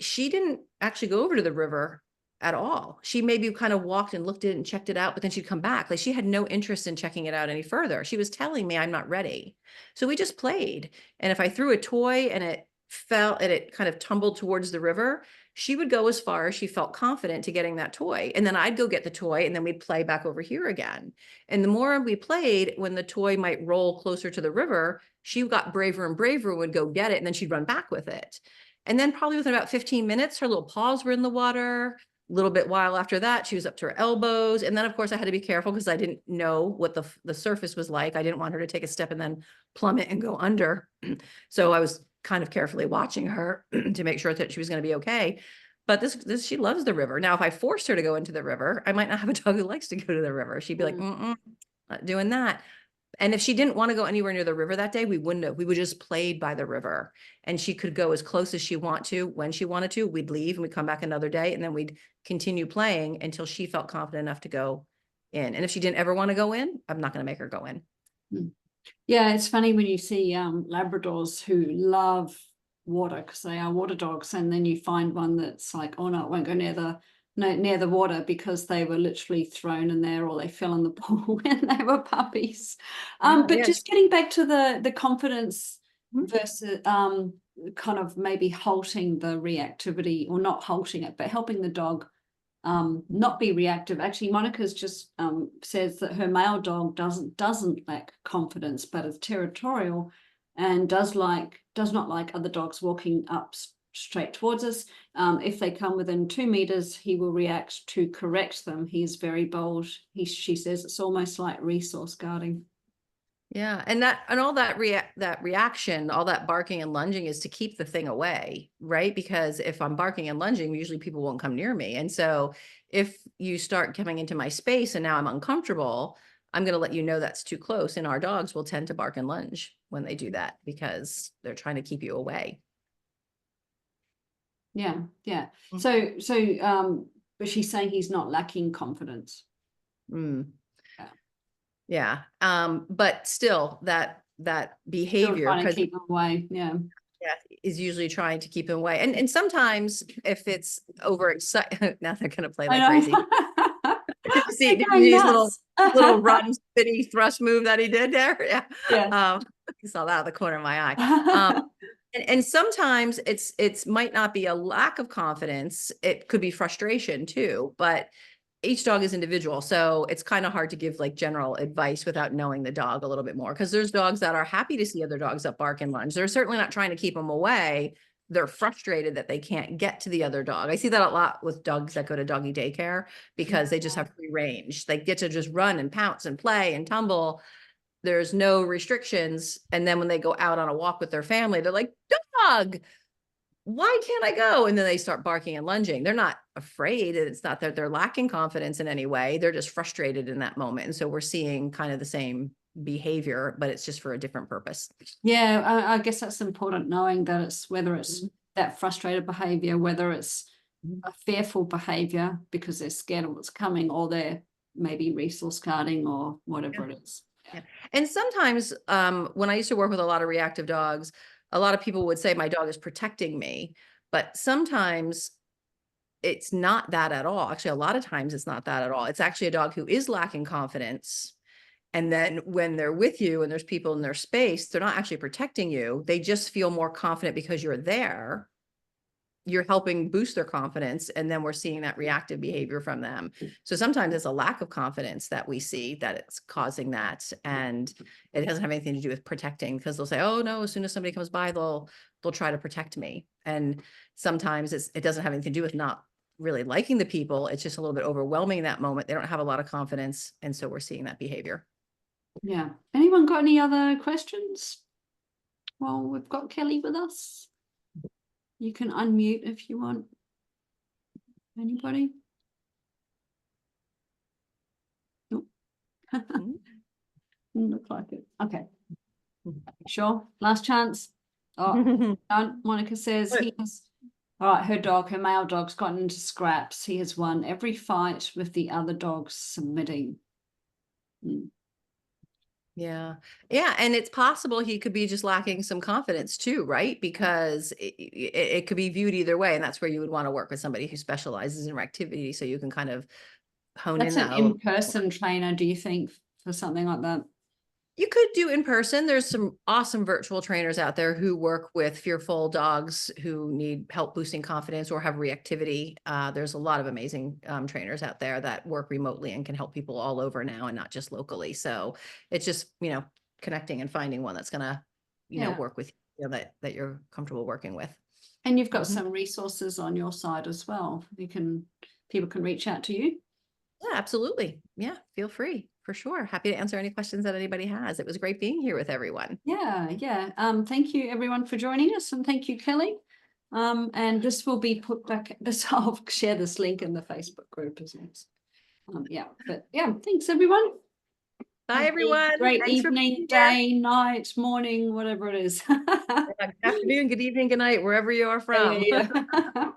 she didn't actually go over to the river at all. She maybe kind of walked and looked at it and checked it out, but then she'd come back. Like she had no interest in checking it out any further. She was telling me I'm not ready. So we just played. And if I threw a toy and it fell and it kind of tumbled towards the river, she would go as far as she felt confident to getting that toy. And then I'd go get the toy and then we'd play back over here again. And the more we played, when the toy might roll closer to the river, she got braver and braver, would go get it, and then she'd run back with it. And then probably within about 15 minutes, her little paws were in the water. A little bit while after that, she was up to her elbows. And then of course I had to be careful because I didn't know what the surface was like. I didn't want her to take a step and then plummet and go under. So I was kind of carefully watching her to make sure that she was going to be okay. But this, she loves the river. Now, if I forced her to go into the river, I might not have a dog who likes to go to the river. She'd be like, not doing that. And if she didn't want to go anywhere near the river that day, we wouldn't have. We would just played by the river, and she could go as close as she wanted to when she wanted to. We'd leave and we'd come back another day, and then we'd continue playing until she felt confident enough to go in. And if she didn't ever want to go in, I'm not going to make her go in. Yeah, it's funny when you see Labradors who love water because they are water dogs, and then you find one that's like, oh no, it won't go near the water because they were literally thrown in there or they fell in the pool when they were puppies. But yeah. just getting back to the confidence Mhm. versus kind of maybe halting the reactivity, or not halting it, but helping the dog not be reactive. Actually, Monica's just says that her male dog doesn't lack confidence, but is territorial and does not like other dogs walking up straight towards us. If they come within 2 meters, he will react to correct them. He is very bold. She says it's almost like resource guarding. Yeah. And all that reaction, all that barking and lunging is to keep the thing away, right? Because if I'm barking and lunging, usually people won't come near me. And so if you start coming into my space and now I'm uncomfortable, I'm going to let you know that's too close. And our dogs will tend to bark and lunge when they do that because they're trying to keep you away. Yeah. Mm. So but she's saying he's not lacking confidence. Yeah. But still that behavior, Still trying to keep them away. Yeah, is usually trying to keep him away. And sometimes if it's overexcited, now they're going to play I like know. crazy. See, They're did going you see his nuts. little run spinny thrust move that he did there? Yeah. Yeah. You saw that out of the corner of my eye. And sometimes it's might not be a lack of confidence. It could be frustration too, but each dog is individual. So it's kind of hard to give like general advice without knowing the dog a little bit more. Because there's dogs that are happy to see other dogs that bark and lunge. They're certainly not trying to keep them away. They're frustrated that they can't get to the other dog. I see that a lot with dogs that go to doggy daycare because they just have free range. They get to just run and pounce and play and tumble. There's no restrictions. And then when they go out on a walk with their family, they're like, dog, why can't I go? And then they start barking and lunging. They're not afraid. It's not that they're lacking confidence in any way. They're just frustrated in that moment. And so we're seeing kind of the same behavior, but it's just for a different purpose. Yeah, I guess that's important, knowing that it's whether it's that frustrated behavior, whether it's a fearful behavior because they're scared of what's coming, or they're maybe resource guarding or whatever it is. Yeah. And sometimes when I used to work with a lot of reactive dogs, a lot of people would say my dog is protecting me, but sometimes it's not that at all. Actually, a lot of times it's not that at all. It's actually a dog who is lacking confidence. And then when they're with you and there's people in their space, they're not actually protecting you. They just feel more confident because you're there. You're helping boost their confidence. And then we're seeing that reactive behavior from them. So sometimes it's a lack of confidence that we see that it's causing that. And it doesn't have anything to do with protecting, because they'll say, oh no, as soon as somebody comes by, they'll try to protect me. And sometimes it doesn't have anything to do with not really liking the people. It's just a little bit overwhelming in that moment. They don't have a lot of confidence. And so we're seeing that behavior. Yeah. Anyone got any other questions? Well, we've got Kelly with us. You can unmute if you want. Anybody? Nope. Mhm. Look like it. Okay. Sure. Last chance. Oh, no, Monica says he has. All right, her male dog's gotten into scraps. He has won every fight with the other dogs submitting. Yeah. Yeah. And it's possible he could be just lacking some confidence too, right? Because it could be viewed either way. And that's where you would want to work with somebody who specializes in reactivity so you can kind of hone That's in an that a little. in-person trainer, do you think, for something like that? You could do in person. There's some awesome virtual trainers out there who work with fearful dogs who need help boosting confidence or have reactivity. There's a lot of amazing trainers out there that work remotely and can help people all over now and not just locally. So it's just, connecting and finding one that's going to, Yeah. work with you, that you're comfortable working with. And you've got Mhm. some resources on your side as well. People can reach out to you. Yeah, absolutely. Yeah, feel free for sure. Happy to answer any questions that anybody has. It was great being here with everyone. Yeah. Thank you everyone for joining us, and thank you, Kelly. And this will be put back. I'll share this link in the Facebook group as well. Thanks everyone. Bye, Have a everyone. great Thanks for evening, being here. day, night, morning, whatever it is. Good afternoon, good evening, good night, wherever you are from. Yeah.